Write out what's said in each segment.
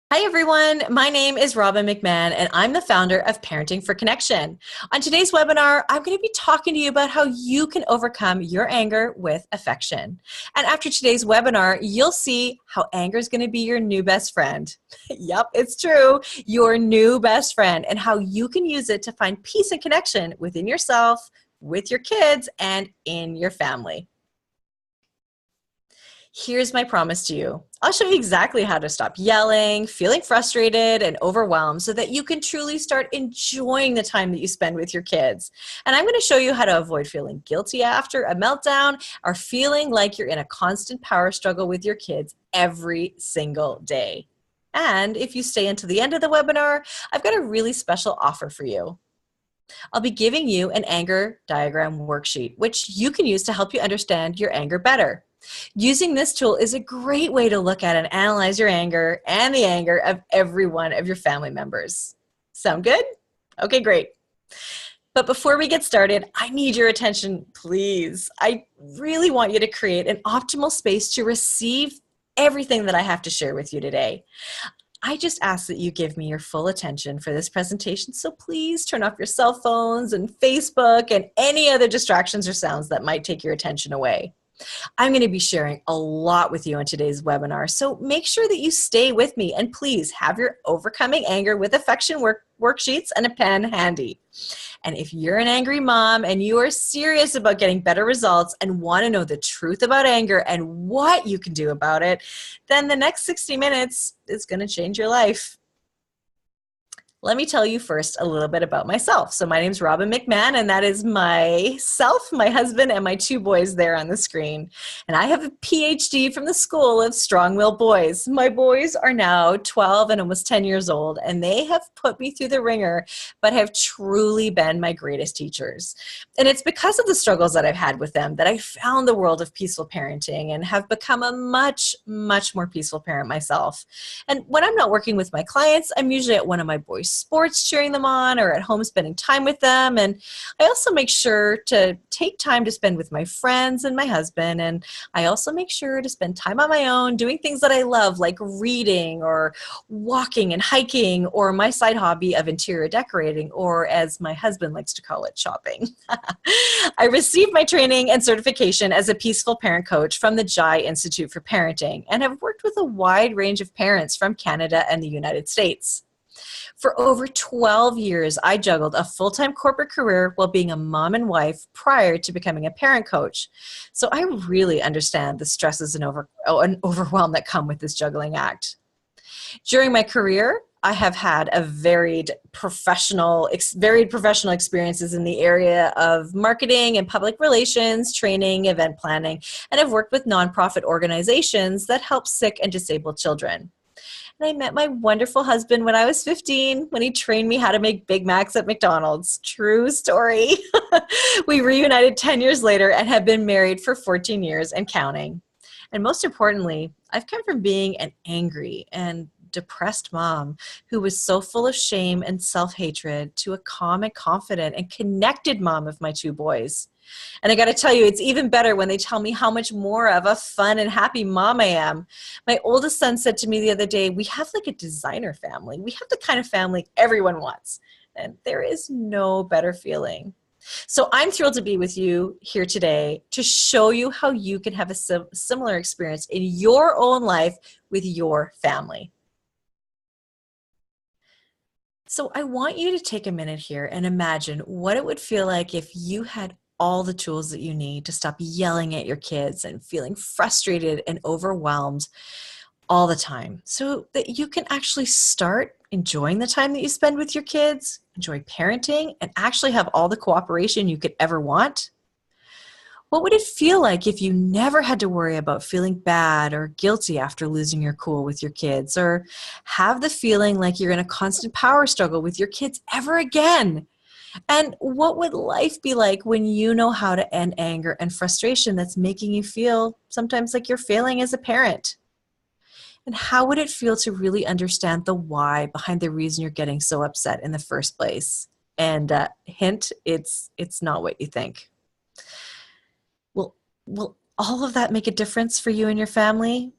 Hi, everyone. My name is Robbin McManne, and I'm the founder of Parenting for Connection. On today's webinar, I'm going to be talking to you about how you can overcome your anger with affection. And after today's webinar, you'll see how anger is going to be your new best friend. Yep, it's true, your new best friend, and how you can use it to find peace and connection within yourself, with your kids, and in your family. Here's my promise to you. I'll show you exactly how to stop yelling, feeling frustrated, and overwhelmed so that you can truly start enjoying the time that you spend with your kids. And I'm going to show you how to avoid feeling guilty after a meltdown or feeling like you're in a constant power struggle with your kids every single day. And if you stay until the end of the webinar, I've got a really special offer for you. I'll be giving you an anger diagram worksheet, which you can use to help you understand your anger better. Using this tool is a great way to look at and analyze your anger and the anger of every one of your family members. Sound good? Okay, great. But before we get started, I need your attention, please. I really want you to create an optimal space to receive everything that I have to share with you today. I just ask that you give me your full attention for this presentation, so please turn off your cell phones and Facebook and any other distractions or sounds that might take your attention away. I'm going to be sharing a lot with you in today's webinar, so make sure that you stay with me, and please have your Overcoming Anger with Affection worksheets and a pen handy. And if you're an angry mom and you are serious about getting better results and want to know the truth about anger and what you can do about it, then the next 60 minutes is going to change your life. Let me tell you first a little bit about myself. So my name is Robbin McManne, and that is myself, my husband, and my two boys there on the screen. And I have a PhD from the School of Strong-Willed Boys. My boys are now 12 and almost 10 years old, and they have put me through the ringer, but have truly been my greatest teachers. And it's because of the struggles that I've had with them that I found the world of peaceful parenting and have become a much, much more peaceful parent myself. And when I'm not working with my clients, I'm usually at one of my boys' sports cheering them on or at home spending time with them. And I also make sure to take time to spend with my friends and my husband. And I also make sure to spend time on my own doing things that I love, like reading or walking and hiking, or my side hobby of interior decorating, or as my husband likes to call it, shopping. I received my training and certification as a peaceful parent coach from the Jai Institute for Parenting and have worked with a wide range of parents from Canada and the United States. For over 12 years, I juggled a full-time corporate career while being a mom and wife prior to becoming a parent coach. So I really understand the stresses and overwhelm that come with this juggling act. During my career, I have had a varied professional experiences in the area of marketing and public relations, training, event planning, and I've worked with nonprofit organizations that help sick and disabled children. And I met my wonderful husband when I was 15, when he trained me how to make Big Macs at McDonald's. True story. We reunited 10 years later and have been married for 14 years and counting. And most importantly, I've come from being an angry and depressed mom who was so full of shame and self-hatred to a calm and confident and connected mom of my two boys. And I got to tell you, it's even better when they tell me how much more of a fun and happy mom I am. My oldest son said to me the other day, we have like a designer family. We have the kind of family everyone wants. And there is no better feeling. So I'm thrilled to be with you here today to show you how you can have a similar experience in your own life with your family. So I want you to take a minute here and imagine what it would feel like if you had all the tools that you need to stop yelling at your kids and feeling frustrated and overwhelmed all the time, so that you can actually start enjoying the time that you spend with your kids, enjoy parenting, and actually have all the cooperation you could ever want. What would it feel like if you never had to worry about feeling bad or guilty after losing your cool with your kids, or have the feeling like you're in a constant power struggle with your kids ever again? And what would life be like when you know how to end anger and frustration that's making you feel sometimes like you're failing as a parent? And how would it feel to really understand the why behind the reason you're getting so upset in the first place? And hint, it's not what you think. Will all of that make a difference for you and your family?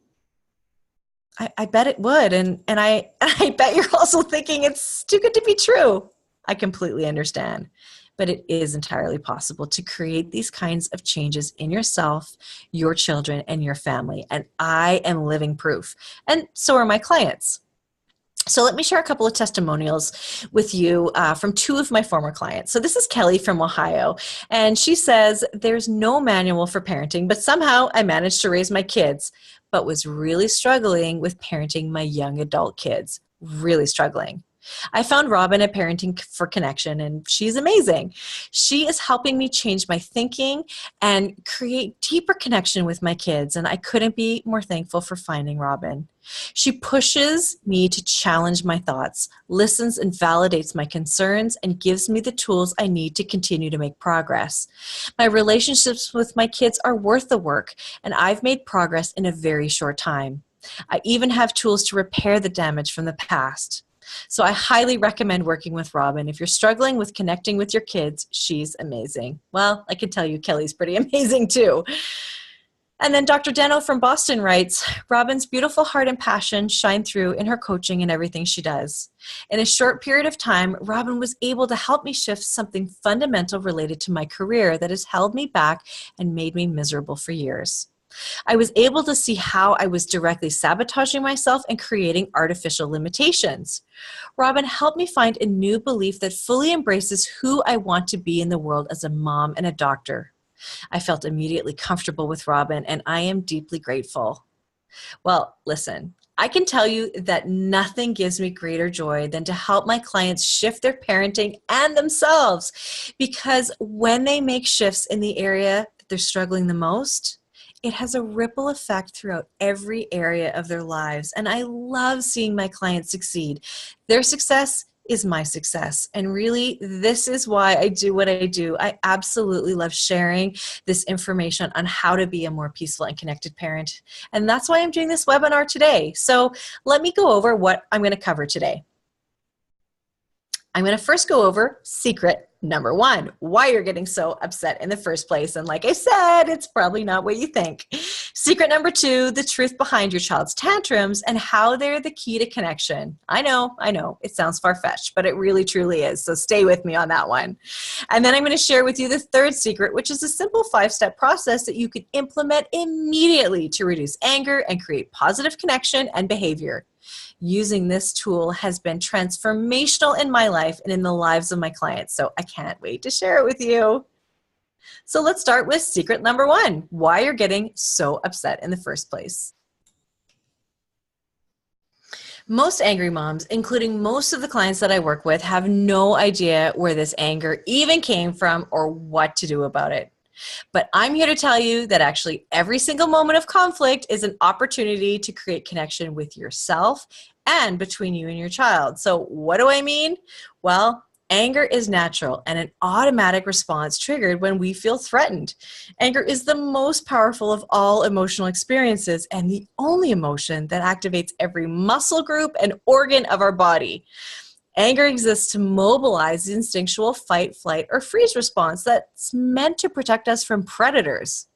I bet it would. And I, I bet you're also thinking it's too good to be true. I completely understand. But it is entirely possible to create these kinds of changes in yourself, your children, and your family. And I am living proof. And so are my clients. So let me share a couple of testimonials with you from two of my former clients. So this is Kelly from Ohio, and she says, there's no manual for parenting, but somehow I managed to raise my kids, but was really struggling with parenting my young adult kids, really struggling. I found Robbin at Parenting for Connection, and she's amazing. She is helping me change my thinking and create deeper connection with my kids, and I couldn't be more thankful for finding Robbin. She pushes me to challenge my thoughts, listens and validates my concerns, and gives me the tools I need to continue to make progress. My relationships with my kids are worth the work, and I've made progress in a very short time. I even have tools to repair the damage from the past. So I highly recommend working with Robbin. If you're struggling with connecting with your kids, she's amazing. Well, I can tell you Kelly's pretty amazing too. And then Dr. Deno from Boston writes, Robbin's beautiful heart and passion shine through in her coaching and everything she does. In a short period of time, Robbin was able to help me shift something fundamental related to my career that has held me back and made me miserable for years. I was able to see how I was directly sabotaging myself and creating artificial limitations. Robbin helped me find a new belief that fully embraces who I want to be in the world as a mom and a doctor. I felt immediately comfortable with Robbin, and I am deeply grateful. Well, listen, I can tell you that nothing gives me greater joy than to help my clients shift their parenting and themselves, because when they make shifts in the area that they're struggling the most, it has a ripple effect throughout every area of their lives. And I love seeing my clients succeed. Their success is my success. And really, this is why I do what I do. I absolutely love sharing this information on how to be a more peaceful and connected parent. And that's why I'm doing this webinar today. So let me go over what I'm going to cover today. I'm going to first go over secret number one, why you're getting so upset in the first place. And like I said, it's probably not what you think. Secret number two, the truth behind your child's tantrums and how they're the key to connection. I know, it sounds far-fetched, but it really truly is. So stay with me on that one. And then I'm going to share with you the third secret, which is a simple 5-step process that you can implement immediately to reduce anger and create positive connection and behavior. Using this tool has been transformational in my life and in the lives of my clients, so I can't wait to share it with you. So let's start with secret number one, why you're getting so upset in the first place. Most angry moms, including most of the clients that I work with, have no idea where this anger even came from or what to do about it. But I'm here to tell you that actually every single moment of conflict is an opportunity to create connection with yourself and between you and your child. So what do I mean? Well, anger is natural and an automatic response triggered when we feel threatened. Anger is the most powerful of all emotional experiences and the only emotion that activates every muscle group and organ of our body. Anger exists to mobilize the instinctual fight, flight, or freeze response that's meant to protect us from predators.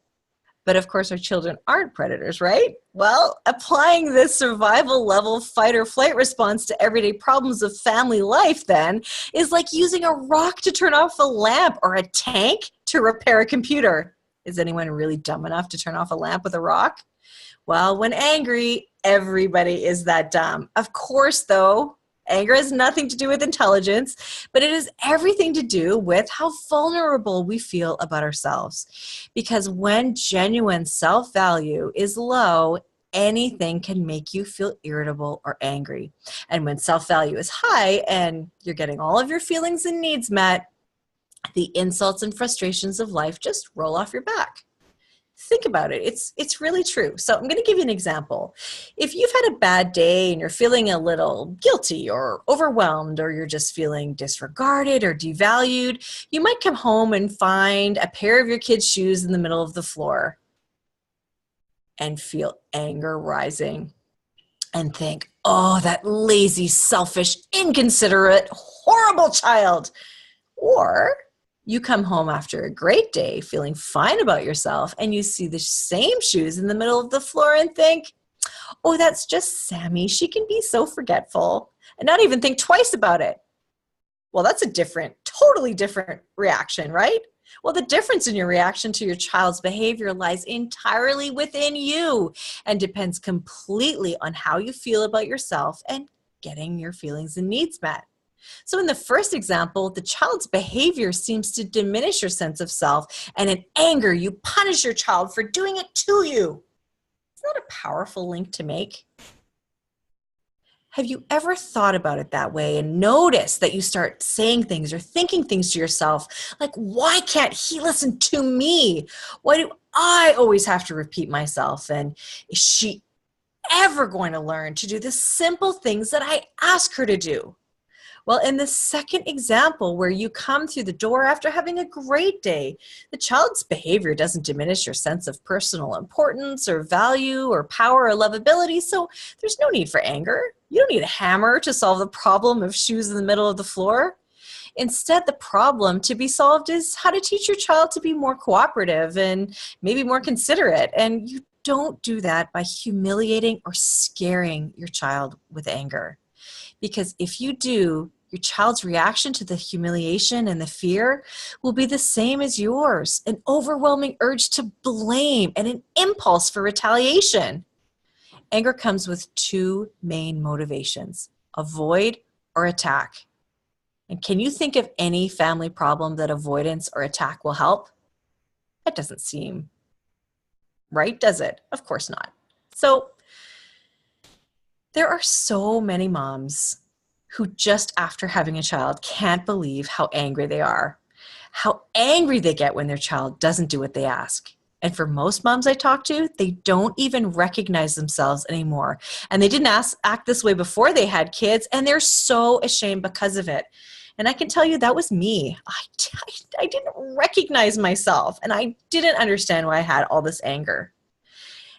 But of course, our children aren't predators, right? Well, applying this survival level fight or flight response to everyday problems of family life then is like using a rock to turn off a lamp or a tank to repair a computer. Is anyone really dumb enough to turn off a lamp with a rock? Well, when angry, everybody is that dumb. Of course, though, anger has nothing to do with intelligence, but it has everything to do with how vulnerable we feel about ourselves. Because when genuine self-value is low, anything can make you feel irritable or angry. And when self-value is high and you're getting all of your feelings and needs met, the insults and frustrations of life just roll off your back. Think about it. It's really true. So I'm going to give you an example. If you've had a bad day and you're feeling a little guilty or overwhelmed, or you're just feeling disregarded or devalued, you might come home and find a pair of your kids' shoes in the middle of the floor and feel anger rising and think, oh, that lazy, selfish, inconsiderate, horrible child. Or you come home after a great day feeling fine about yourself and you see the same shoes in the middle of the floor and think, Oh, that's just Sammy. She can be so forgetful and not even think twice about it. Well, that's a totally different reaction, right? Well, the difference in your reaction to your child's behavior lies entirely within you and depends completely on how you feel about yourself and getting your feelings and needs met. So in the first example, the child's behavior seems to diminish your sense of self, and in anger, you punish your child for doing it to you. Isn't that a powerful link to make? Have you ever thought about it that way and noticed that you start saying things or thinking things to yourself like, why can't he listen to me? Why do I always have to repeat myself? And is she ever going to learn to do the simple things that I ask her to do? Well, in the second example, where you come through the door after having a great day, the child's behavior doesn't diminish your sense of personal importance or value or power or lovability, so there's no need for anger. You don't need a hammer to solve the problem of shoes in the middle of the floor. Instead, the problem to be solved is how to teach your child to be more cooperative and maybe more considerate. And you don't do that by humiliating or scaring your child with anger. Because if you do, your child's reaction to the humiliation and the fear will be the same as yours, an overwhelming urge to blame and an impulse for retaliation. Anger comes with two main motivations: avoid or attack. And can you think of any family problem that avoidance or attack will help? That doesn't seem right, does it? Of course not. So there are so many moms who just after having a child can't believe how angry they are, how angry they get when their child doesn't do what they ask. And for most moms I talk to, they don't even recognize themselves anymore. And they didn't act this way before they had kids, and they're so ashamed because of it. And I can tell you that was me. I didn't recognize myself, and I didn't understand why I had all this anger.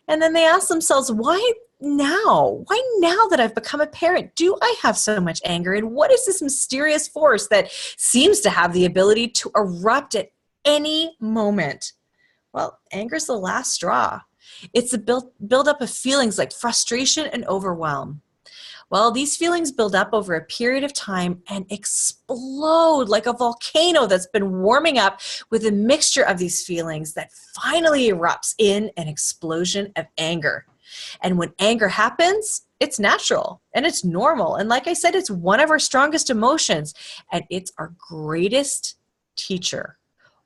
And then they ask themselves, why now? Why now that I've become a parent do I have so much anger? And what is this mysterious force that seems to have the ability to erupt at any moment? Well, anger is the last straw. It's the buildup of feelings like frustration and overwhelm. Well, these feelings build up over a period of time and explode like a volcano that's been warming up with a mixture of these feelings that finally erupts in an explosion of anger. And when anger happens, it's natural and it's normal. And like I said, it's one of our strongest emotions, and it's our greatest teacher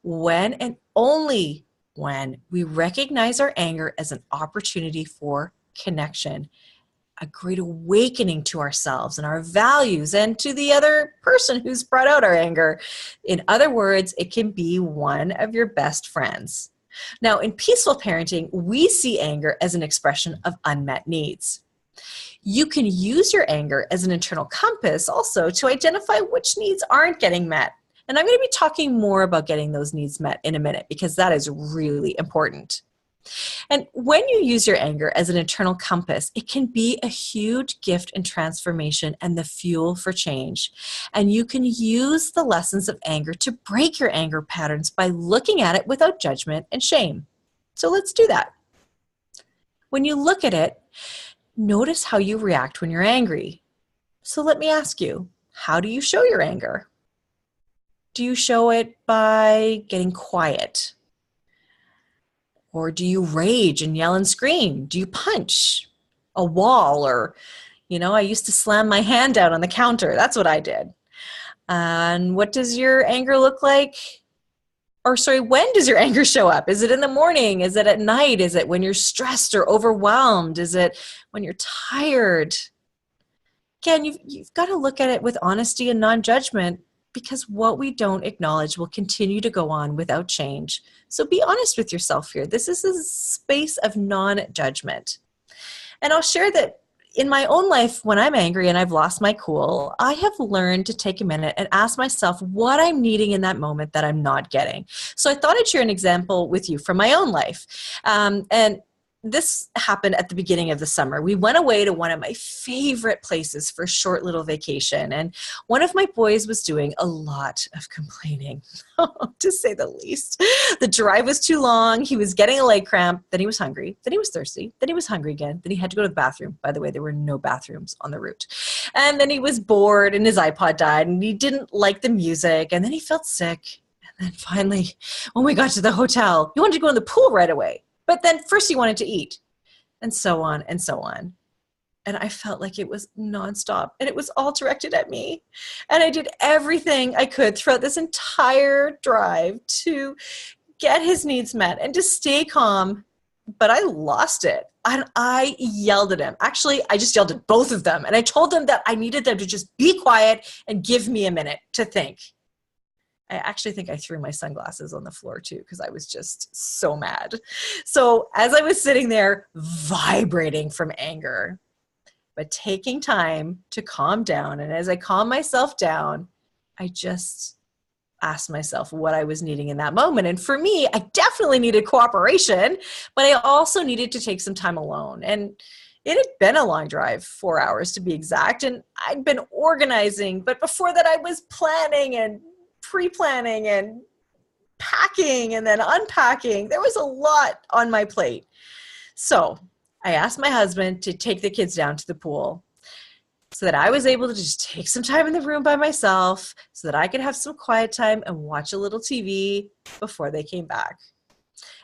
when and only when we recognize our anger as an opportunity for connection, a great awakening to ourselves and our values and to the other person who's brought out our anger. In other words, it can be one of your best friends. Now, in peaceful parenting, we see anger as an expression of unmet needs. You can use your anger as an internal compass also to identify which needs aren't getting met. And I'm going to be talking more about getting those needs met in a minute, because that is really important. And when you use your anger as an internal compass, it can be a huge gift and transformation and the fuel for change. And you can use the lessons of anger to break your anger patterns by looking at it without judgment and shame. So let's do that. When you look at it, notice how you react when you're angry. So let me ask you, how do you show your anger? Do you show it by getting quiet? Or do you rage and yell and scream? Do you punch a wall? Or, I used to slam my hand down on the counter. That's what I did. And what does your anger look like? When does your anger show up? Is it in the morning? Is it at night? Is it when you're stressed or overwhelmed? Is it when you're tired? Again, you've got to look at it with honesty and non-judgment, because what we don't acknowledge will continue to go on without change. So be honest with yourself here. This is a space of non-judgment. And I'll share that in my own life, when I'm angry and I've lost my cool, I have learned to take a minute and ask myself what I'm needing in that moment that I'm not getting. So I thought I'd share an example with you from my own life. And this happened at the beginning of the summer. We went away to one of my favorite places for a short little vacation. And one of my boys was doing a lot of complaining, to say the least. The drive was too long. He was getting a leg cramp. Then he was hungry. Then he was thirsty. Then he was hungry again. Then he had to go to the bathroom. By the way, there were no bathrooms on the route. And then he was bored and his iPod died and he didn't like the music. And then he felt sick. And then finally, when we got to the hotel, he wanted to go in the pool right away. But then first he wanted to eat, and so on and so on. And I felt like it was nonstop, and it was all directed at me. And I did everything I could throughout this entire drive to get his needs met and to stay calm, but I lost it. And I yelled at him. Actually, I just yelled at both of them, and I told them that I needed them to just be quiet and give me a minute to think. I actually think I threw my sunglasses on the floor too because I was just so mad. So as I was sitting there vibrating from anger, but taking time to calm down, and as I calmed myself down, I just asked myself what I was needing in that moment. And for me, I definitely needed cooperation, but I also needed to take some time alone. And it had been a long drive, 4 hours to be exact, and I'd been organizing, but before that I was planning and pre-planning and packing and then unpacking. There was a lot on my plate. So I asked my husband to take the kids down to the pool so that I was able to just take some time in the room by myself so that I could have some quiet time and watch a little TV before they came back.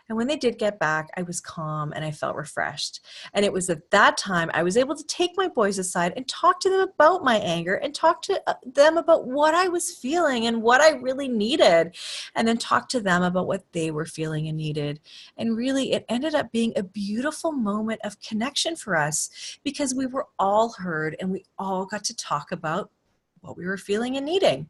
And when they did get back, I was calm and I felt refreshed. And it was at that time I was able to take my boys aside and talk to them about my anger and talk to them about what I was feeling and what I really needed. And then talk to them about what they were feeling and needed. And really, it ended up being a beautiful moment of connection for us because we were all heard and we all got to talk about what we were feeling and needing.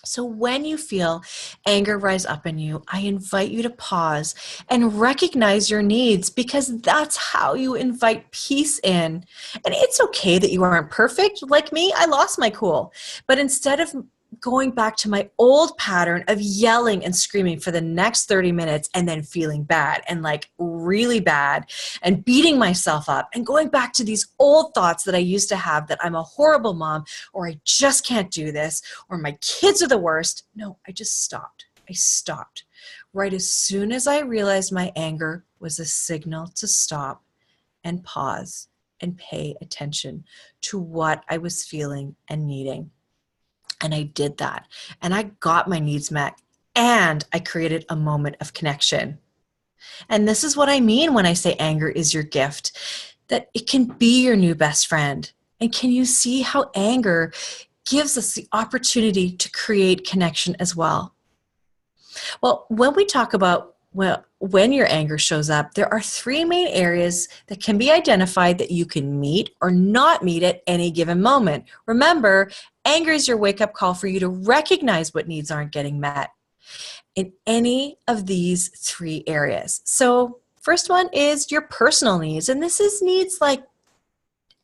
So when you feel anger rise up in you, I invite you to pause and recognize your needs because that's how you invite peace in. And it's okay that you aren't perfect. Like me, I lost my cool. But instead of going back to my old pattern of yelling and screaming for the next 30 minutes and then feeling bad and like really bad and beating myself up and going back to these old thoughts that I used to have that I'm a horrible mom or I just can't do this or my kids are the worst. No, I just stopped. I stopped. Right as soon as I realized my anger was a signal to stop and pause and pay attention to what I was feeling and needing. And I did that. And I got my needs met. And I created a moment of connection. And this is what I mean when I say anger is your gift. That it can be your new best friend. And can you see how anger gives us the opportunity to create connection as well? Well, when we talk about when your anger shows up, there are three main areas that can be identified that you can meet or not meet at any given moment. Remember, anger is your wake-up call for you to recognize what needs aren't getting met in any of these three areas. So first one is your personal needs, and this is needs like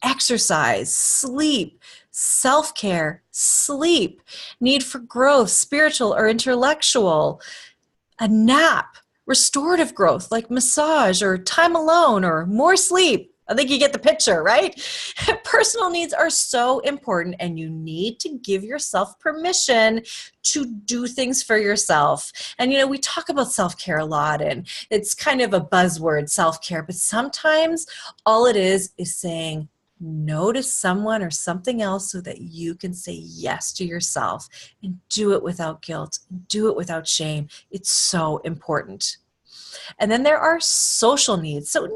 exercise, sleep, self-care, sleep, need for growth, spiritual or intellectual, a nap, restorative growth like massage or time alone or more sleep. I think you get the picture, right? Personal needs are so important and you need to give yourself permission to do things for yourself. And we talk about self-care a lot and it's kind of a buzzword, self-care, but sometimes all it is saying no to someone or something else so that you can say yes to yourself and do it without guilt, do it without shame. It's so important. And then there are social needs. So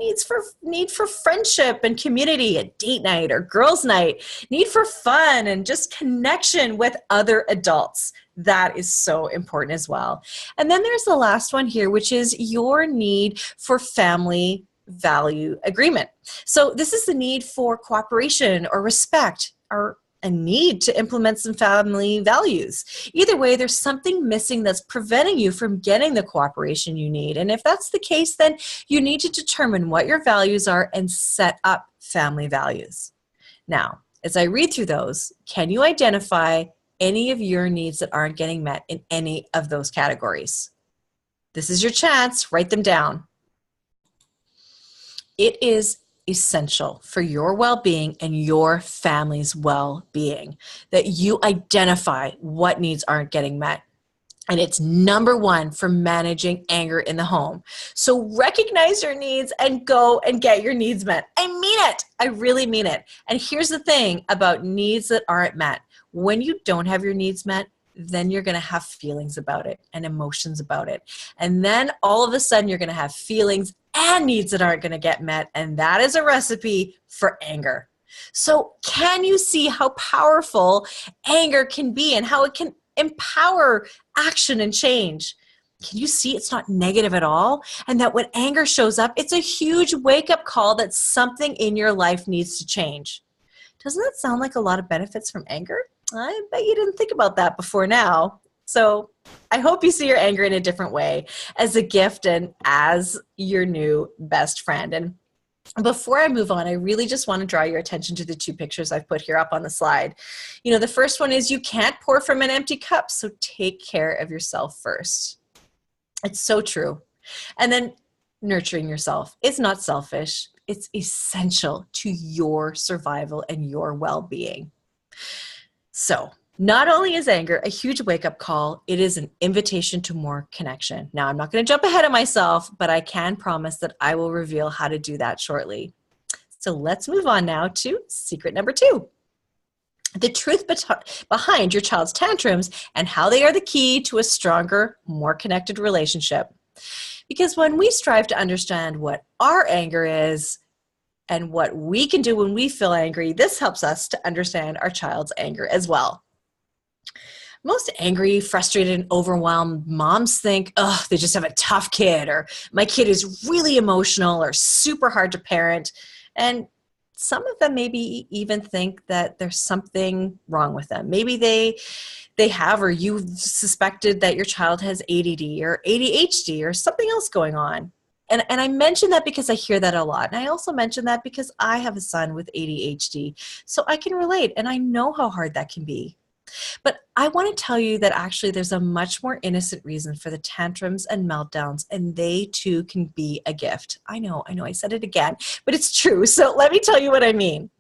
need for friendship and community, a date night or girls' night, need for fun and just connection with other adults. That is so important as well. And then there's the last one here, which is your need for family value agreement. So this is the need for cooperation or respect or a need to implement some family values. Either way, there's something missing that's preventing you from getting the cooperation you need. And if that's the case, then you need to determine what your values are and set up family values. Now, as I read through those, can you identify any of your needs that aren't getting met in any of those categories? This is your chance. Write them down. It is essential for your well-being and your family's well-being that you identify what needs aren't getting met. And it's number one for managing anger in the home. So recognize your needs and go and get your needs met. I mean it. I really mean it. And here's the thing about needs that aren't met. When you don't have your needs met, then you're going to have feelings about it and emotions about it. And then all of a sudden you're going to have feelings and needs that aren't going to get met. And that is a recipe for anger. So can you see how powerful anger can be and how it can empower action and change? Can you see it's not negative at all? And that when anger shows up, it's a huge wake-up call that something in your life needs to change. Doesn't that sound like a lot of benefits from anger? I bet you didn't think about that before now. So I hope you see your anger in a different way, as a gift and as your new best friend. And before I move on, I really just want to draw your attention to the two pictures I've put here up on the slide. You know, the first one is you can't pour from an empty cup, so take care of yourself first. It's so true. And then nurturing yourself is not selfish. It's essential to your survival and your well-being. So not only is anger a huge wake-up call, it is an invitation to more connection. Now, I'm not going to jump ahead of myself, but I can promise that I will reveal how to do that shortly. So let's move on now to secret number 2. The truth behind your child's tantrums and how they are the key to a stronger, more connected relationship. Because when we strive to understand what our anger is and what we can do when we feel angry, this helps us to understand our child's anger as well. Most angry, frustrated, and overwhelmed moms think, oh, they just have a tough kid, or my kid is really emotional or super hard to parent. And some of them maybe even think that there's something wrong with them. Maybe they have, or you suspected that your child has ADD or ADHD or something else going on. And I mention that because I hear that a lot. And I also mention that because I have a son with ADHD. So I can relate, and I know how hard that can be. But I want to tell you that actually there's a much more innocent reason for the tantrums and meltdowns, and they too can be a gift. I know, I said it again, but it's true. So let me tell you what I mean.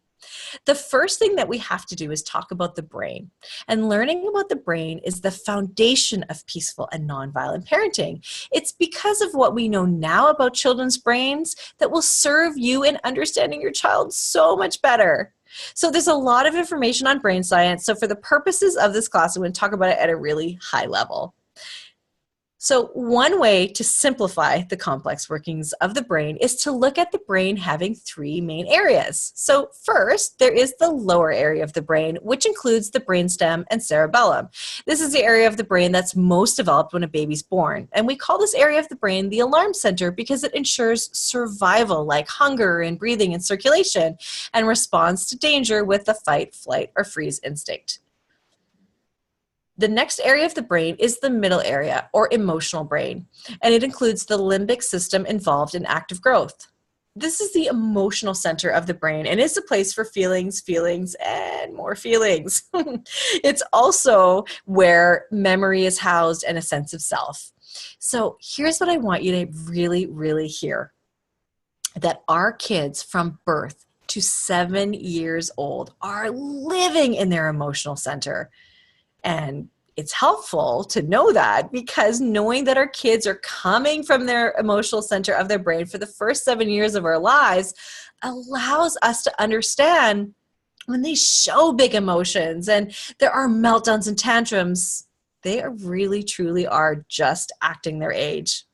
The first thing that we have to do is talk about the brain. And learning about the brain is the foundation of peaceful and nonviolent parenting. It's because of what we know now about children's brains that will serve you in understanding your child so much better. So there's a lot of information on brain science. So for the purposes of this class, I'm going to talk about it at a really high level. So one way to simplify the complex workings of the brain is to look at the brain having 3 main areas. So first, there is the lower area of the brain, which includes the brainstem and cerebellum. This is the area of the brain that's most developed when a baby's born. And we call this area of the brain the alarm center because it ensures survival, like hunger and breathing and circulation, and responds to danger with the fight, flight, or freeze instinct. The next area of the brain is the middle area, or emotional brain, and it includes the limbic system involved in active growth. This is the emotional center of the brain and is a place for feelings, and more feelings. It's also where memory is housed and a sense of self. So here's what I want you to really, really hear. That our kids from birth to 7 years old are living in their emotional center. And it's helpful to know that, because knowing that our kids are coming from their emotional center of their brain for the first 7 years of our lives allows us to understand when they show big emotions and there are meltdowns and tantrums, they really truly are just acting their age.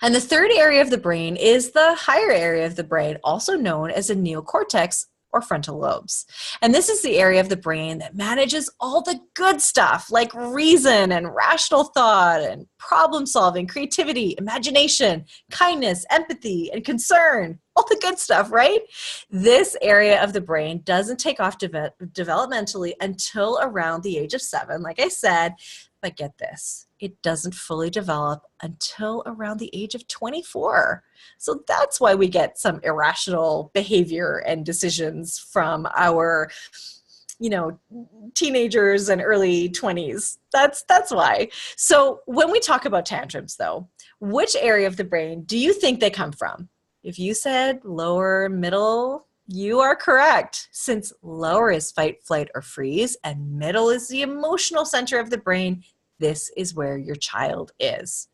And the third area of the brain is the higher area of the brain, also known as the neocortex, or frontal lobes. And this is the area of the brain that manages all the good stuff like reason and rational thought and problem solving, creativity, imagination, kindness, empathy, and concern. All the good stuff, right? This area of the brain doesn't take off developmentally until around the age of 7, like I said, but get this, it doesn't fully develop until around the age of 24. So that's why we get some irrational behavior and decisions from our, teenagers and early 20s. That's why. So when we talk about tantrums, though, which area of the brain do you think they come from? If you said lower, middle, you are correct. Since lower is fight, flight, or freeze, and middle is the emotional center of the brain, this is where your child is.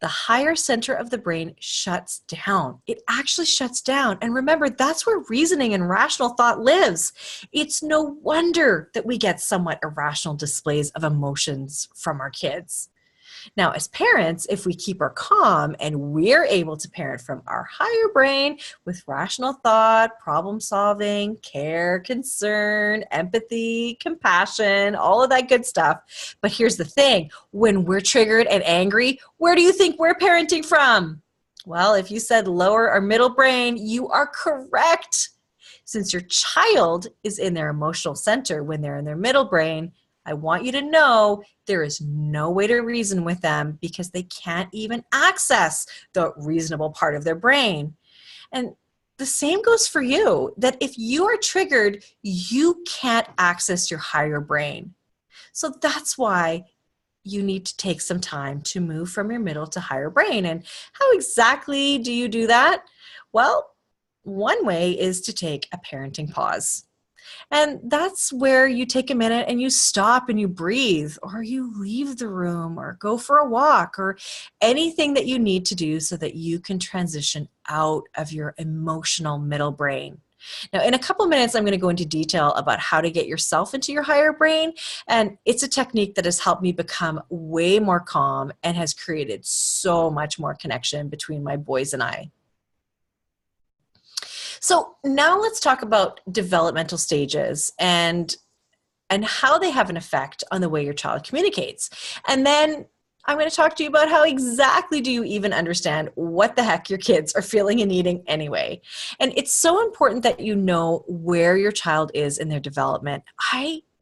The higher center of the brain shuts down. It actually shuts down. And remember, that's where reasoning and rational thought lives. It's no wonder that we get somewhat irrational displays of emotions from our kids. Now, as parents, if we keep our calm and we're able to parent from our higher brain with rational thought, problem solving, care, concern, empathy, compassion, all of that good stuff. But here's the thing, when we're triggered and angry, where do you think we're parenting from? Well, if you said lower or middle brain, you are correct. Since your child is in their emotional center when they're in their middle brain, I want you to know there is no way to reason with them because they can't even access the reasonable part of their brain. And the same goes for you, that if you are triggered, you can't access your higher brain. So that's why you need to take some time to move from your middle to higher brain. And how exactly do you do that? Well, one way is to take a parenting pause. And that's where you take a minute and you stop and you breathe, or you leave the room or go for a walk, or anything that you need to do so that you can transition out of your emotional middle brain. Now, in a couple of minutes, I'm going to go into detail about how to get yourself into your higher brain. And it's a technique that has helped me become way more calm and has created so much more connection between my boys and I. So now let's talk about developmental stages and how they have an effect on the way your child communicates. And then I'm going to talk to you about how exactly do you even understand what the heck your kids are feeling and needing anyway. And it's so important that you know where your child is in their development.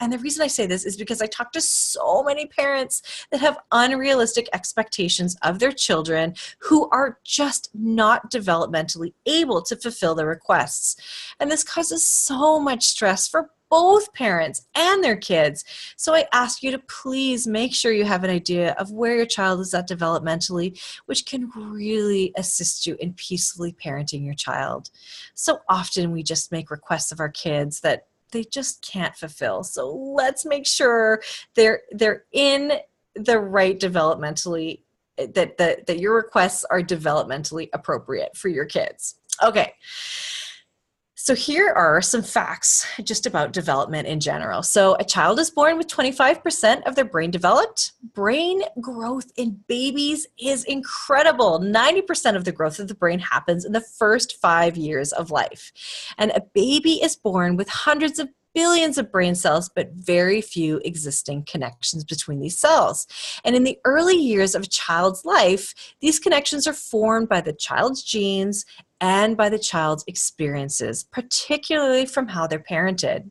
And the reason I say this is because I talk to so many parents that have unrealistic expectations of their children who are just not developmentally able to fulfill their requests. And this causes so much stress for both parents and their kids. So I ask you to please make sure you have an idea of where your child is at developmentally, which can really assist you in peacefully parenting your child. So often we just make requests of our kids that they just can't fulfill. So let's make sure they're in the right developmentally, that your requests are developmentally appropriate for your kids. Okay. So here are some facts just about development in general. So a child is born with 25% of their brain developed. Brain growth in babies is incredible. 90% of the growth of the brain happens in the first 5 years of life. And a baby is born with hundreds of billions of brain cells, but very few existing connections between these cells. And in the early years of a child's life, these connections are formed by the child's genes and by the child's experiences, particularly from how they're parented.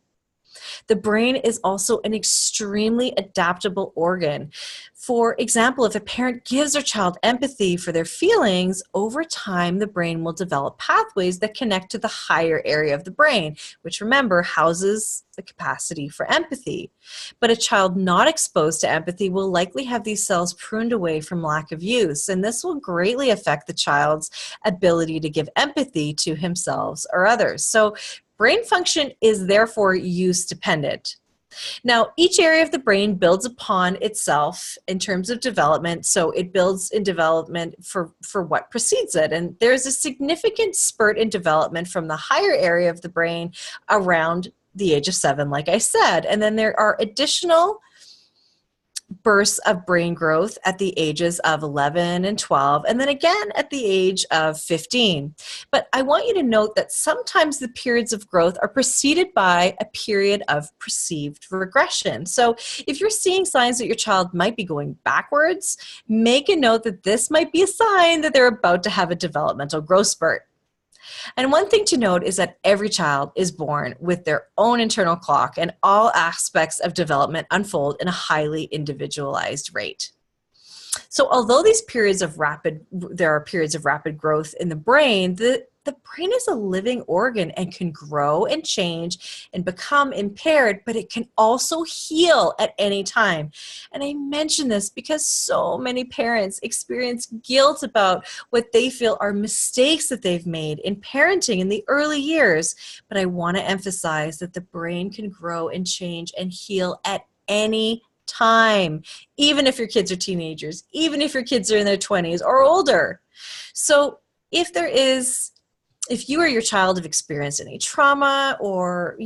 The brain is also an extremely adaptable organ. For example, if a parent gives their child empathy for their feelings, over time the brain will develop pathways that connect to the higher area of the brain, which, remember, houses the capacity for empathy. But a child not exposed to empathy will likely have these cells pruned away from lack of use, and this will greatly affect the child's ability to give empathy to himself or others. So brain function is therefore use dependent. Now, each area of the brain builds upon itself in terms of development, so it builds in development for what precedes it. And there's a significant spurt in development from the higher area of the brain around the age of 7, like I said. And then there are additional bursts of brain growth at the ages of 11 and 12, and then again at the age of 15. But I want you to note that sometimes the periods of growth are preceded by a period of perceived regression. So if you're seeing signs that your child might be going backwards, make a note that this might be a sign that they're about to have a developmental growth spurt. And one thing to note is that every child is born with their own internal clock, and all aspects of development unfold in a highly individualized rate. So although there are periods of rapid growth in the brain, the brain is a living organ and can grow and change and become impaired, but it can also heal at any time. And I mention this because so many parents experience guilt about what they feel are mistakes that they've made in parenting in the early years. But I want to emphasize that the brain can grow and change and heal at any time, even if your kids are teenagers, even if your kids are in their 20s or older. So if you or your child have experienced any trauma or,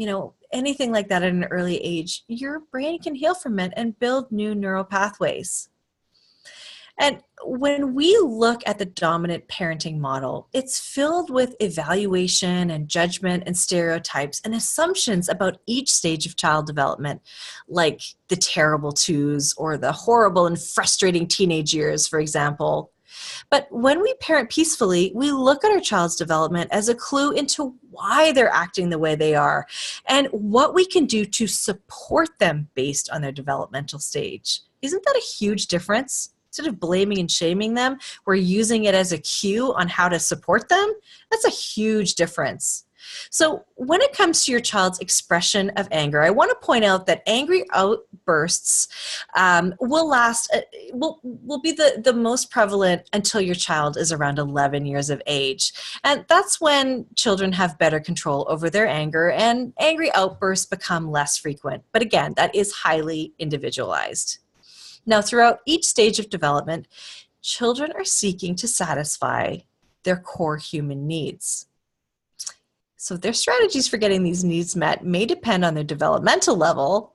anything like that at an early age, your brain can heal from it and build new neural pathways. And when we look at the dominant parenting model, it's filled with evaluation and judgment and stereotypes and assumptions about each stage of child development, like the terrible twos or the horrible and frustrating teenage years, for example. But when we parent peacefully, we look at our child's development as a clue into why they're acting the way they are and what we can do to support them based on their developmental stage. Isn't that a huge difference? Instead of blaming and shaming them, we're using it as a cue on how to support them. That's a huge difference. So when it comes to your child's expression of anger, I want to point out that angry outbursts will be the most prevalent until your child is around 11 years of age. And that's when children have better control over their anger and angry outbursts become less frequent. But again, that is highly individualized. Now, throughout each stage of development, children are seeking to satisfy their core human needs. So their strategies for getting these needs met may depend on their developmental level.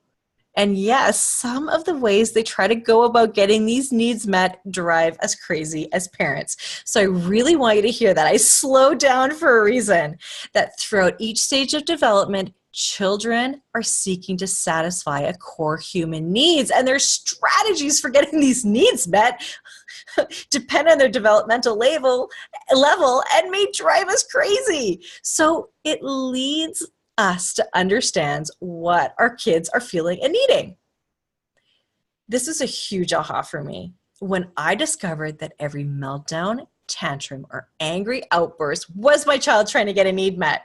And yes, some of the ways they try to go about getting these needs met drive us crazy as parents. So I really want you to hear that. I slowed down for a reason, that throughout each stage of development, children are seeking to satisfy a core human needs, and their strategies for getting these needs met depend on their developmental level and may drive us crazy. So it leads us to understand what our kids are feeling and needing. This is a huge aha for me when I discovered that every meltdown, tantrum, or angry outburst was my child trying to get a need met.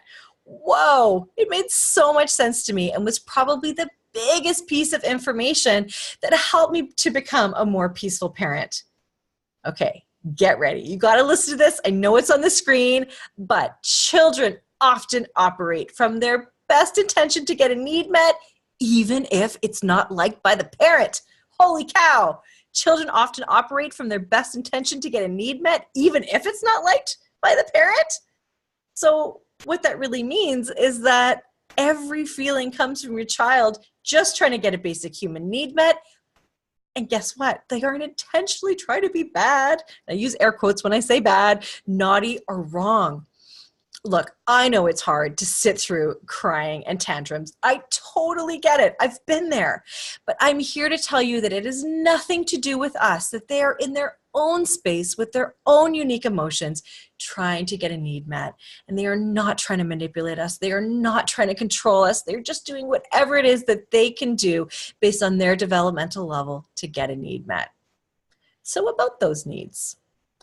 Whoa, it made so much sense to me and was probably the biggest piece of information that helped me to become a more peaceful parent. Okay, get ready. You got to listen to this. I know it's on the screen, but children often operate from their best intention to get a need met, even if it's not liked by the parent. Holy cow. Children often operate from their best intention to get a need met, even if it's not liked by the parent. So what that really means is that every feeling comes from your child just trying to get a basic human need met. And guess what? They aren't intentionally trying to be bad. I use air quotes when I say bad, naughty, or wrong. Look, I know it's hard to sit through crying and tantrums. I totally get it. I've been there. But I'm here to tell you that it has nothing to do with us, that they are in their own space with their own unique emotions trying to get a need met. And they are not trying to manipulate us. They are not trying to control us. They're just doing whatever it is that they can do based on their developmental level to get a need met. So about those needs,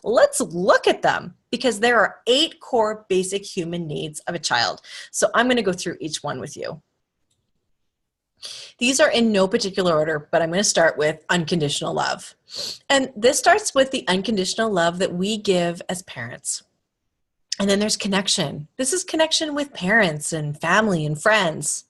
let's look at them because there are 8 core basic human needs of a child. So I'm going to go through each one with you. These are in no particular order, but I'm going to start with unconditional love. And this starts with the unconditional love that we give as parents. And then there's connection. This is connection with parents and family and friends.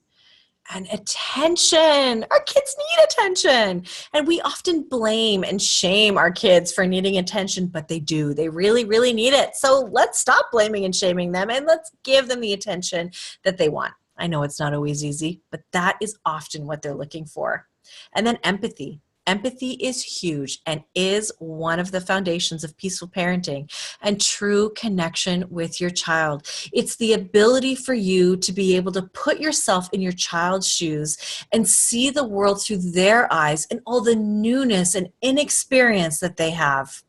And attention. Our kids need attention. And we often blame and shame our kids for needing attention, but they do. They really, really need it. So let's stop blaming and shaming them and let's give them the attention that they want. I know it's not always easy, but that is often what they're looking for. And then empathy. Empathy is huge and is one of the foundations of peaceful parenting and true connection with your child. It's the ability for you to be able to put yourself in your child's shoes and see the world through their eyes and all the newness and inexperience that they have.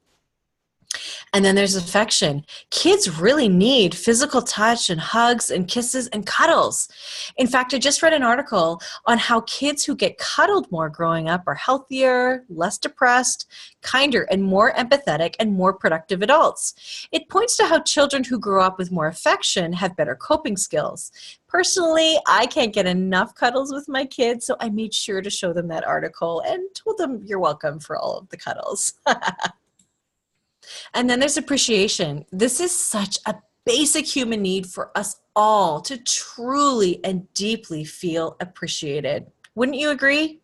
And then there's affection. Kids really need physical touch and hugs and kisses and cuddles. In fact, I just read an article on how kids who get cuddled more growing up are healthier, less depressed, kinder, and more empathetic and more productive adults. It points to how children who grow up with more affection have better coping skills. Personally, I can't get enough cuddles with my kids, so I made sure to show them that article and told them you're welcome for all of the cuddles. And then there's appreciation. This is such a basic human need for us all to truly and deeply feel appreciated. Wouldn't you agree?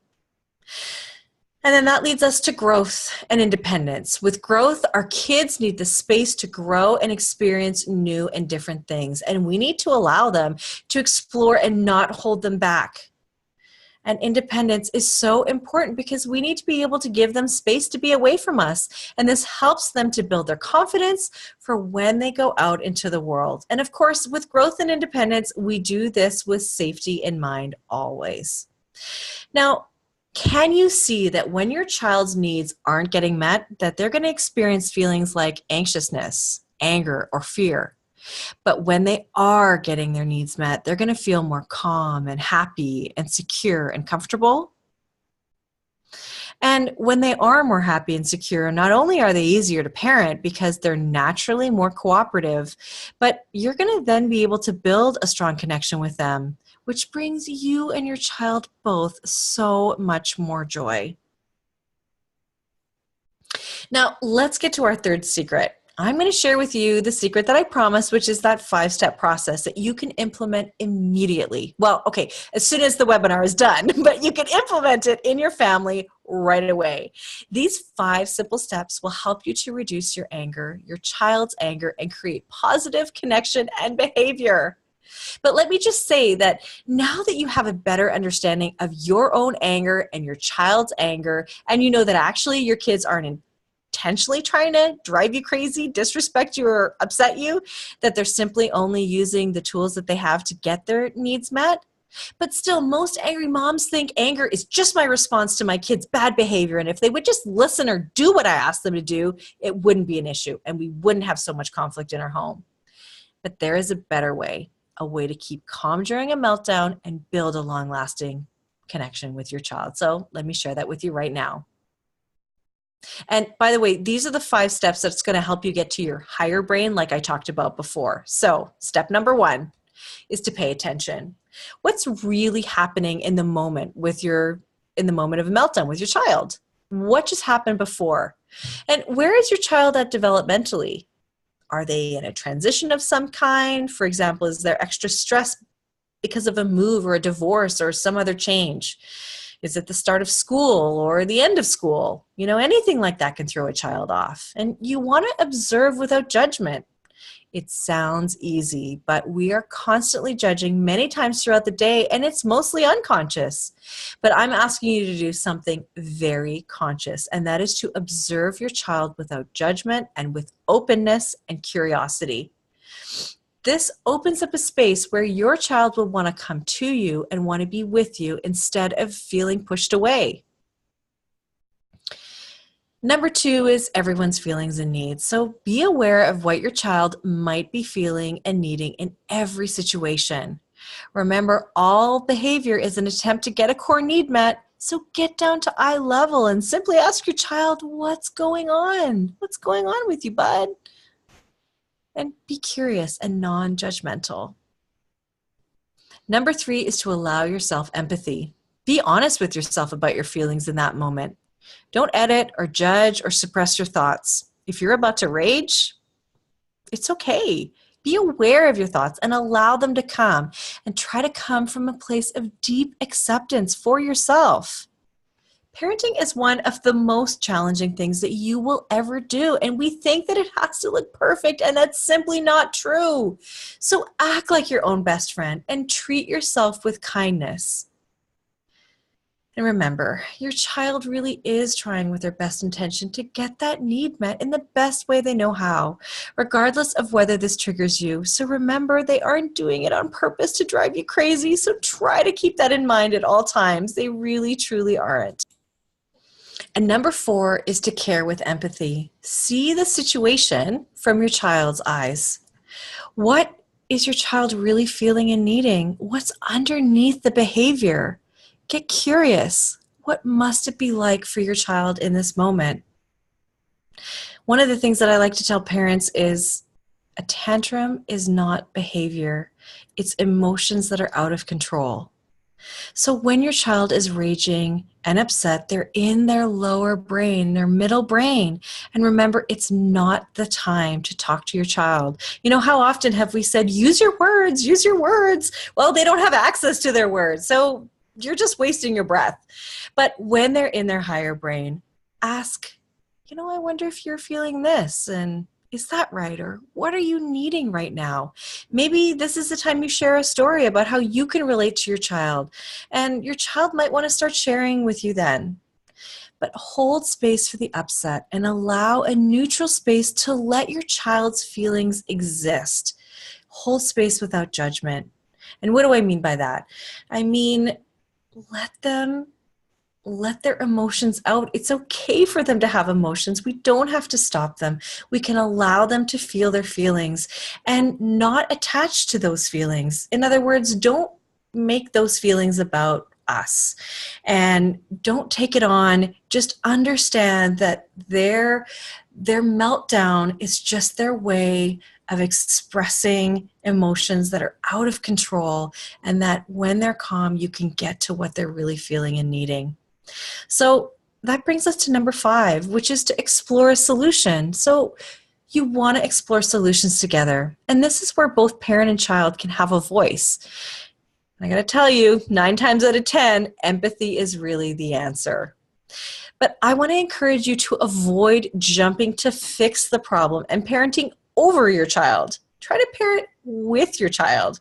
And then that leads us to growth and independence. With growth, our kids need the space to grow and experience new and different things. And we need to allow them to explore and not hold them back. And independence is so important because we need to be able to give them space to be away from us. And this helps them to build their confidence for when they go out into the world. And of course, with growth and independence, we do this with safety in mind always. Now, can you see that when your child's needs aren't getting met, that they're going to experience feelings like anxiousness, anger, or fear? But when they are getting their needs met, they're going to feel more calm and happy and secure and comfortable. And when they are more happy and secure, not only are they easier to parent because they're naturally more cooperative, but you're going to then be able to build a strong connection with them, which brings you and your child both so much more joy. Now, let's get to our third secret. I'm going to share with you the secret that I promised, which is that 5-step process that you can implement immediately. Well, okay, as soon as the webinar is done, but you can implement it in your family right away. These 5 simple steps will help you to reduce your anger, your child's anger, and create positive connection and behavior. But let me just say that now that you have a better understanding of your own anger and your child's anger, and you know that actually your kids aren't intentionally trying to drive you crazy, disrespect you, or upset you, that they're simply only using the tools that they have to get their needs met. But still, most angry moms think anger is just my response to my kids' bad behavior, and if they would just listen or do what I ask them to do, it wouldn't be an issue, and we wouldn't have so much conflict in our home. But there is a better way, a way to keep calm during a meltdown and build a long-lasting connection with your child. So let me share that with you right now. And by the way, these are the 5 steps that's going to help you get to your higher brain like I talked about before. So step number 1 is to pay attention. What's really happening in the moment of a meltdown with your child? What just happened before? And where is your child at developmentally? Are they in a transition of some kind? For example, is there extra stress because of a move or a divorce or some other change? Is it the start of school or the end of school? Anything like that can throw a child off. And you want to observe without judgment. It sounds easy, but we are constantly judging many times throughout the day, and it's mostly unconscious. But I'm asking you to do something very conscious, and that is to observe your child without judgment and with openness and curiosity. This opens up a space where your child will want to come to you and want to be with you instead of feeling pushed away. Number 2 is everyone's feelings and needs. So be aware of what your child might be feeling and needing in every situation. Remember, all behavior is an attempt to get a core need met. So get down to eye level and simply ask your child, what's going on? What's going on with you, bud? And be curious and non-judgmental. Number 3 is to allow yourself empathy. Be honest with yourself about your feelings in that moment. Don't edit or judge or suppress your thoughts. If you're about to rage, it's okay. Be aware of your thoughts and allow them to come, and try to come from a place of deep acceptance for yourself. Parenting is one of the most challenging things that you will ever do, and we think that it has to look perfect, and that's simply not true. So act like your own best friend and treat yourself with kindness. And remember, your child really is trying with their best intention to get that need met in the best way they know how, regardless of whether this triggers you. So remember, they aren't doing it on purpose to drive you crazy, so try to keep that in mind at all times. They really, truly aren't. And number 4 is to care with empathy. See the situation from your child's eyes. What is your child really feeling and needing? What's underneath the behavior? Get curious. What must it be like for your child in this moment? One of the things that I like to tell parents is a tantrum is not behavior. It's emotions that are out of control. So when your child is raging and upset, they're in their lower brain, their middle brain. And remember, it's not the time to talk to your child. You know, how often have we said, use your words, use your words? Well, they don't have access to their words. So you're just wasting your breath. But when they're in their higher brain, ask, you know, I wonder if you're feeling this, and is that right? Or what are you needing right now? Maybe this is the time you share a story about how you can relate to your child, and your child might want to start sharing with you then. But hold space for the upset and allow a neutral space to let your child's feelings exist. Hold space without judgment. And what do I mean by that? I mean, let their emotions out. It's okay for them to have emotions. We don't have to stop them. We can allow them to feel their feelings and not attach to those feelings. In other words, don't make those feelings about us and don't take it on. Just understand that their meltdown is just their way of expressing emotions that are out of control, and that when they're calm, you can get to what they're really feeling and needing. So that brings us to number 5, which is to explore a solution. So you want to explore solutions together. And this is where both parent and child can have a voice. I got to tell you, 9 times out of 10, empathy is really the answer. But I want to encourage you to avoid jumping to fix the problem and parenting over your child. Try to parent with your child,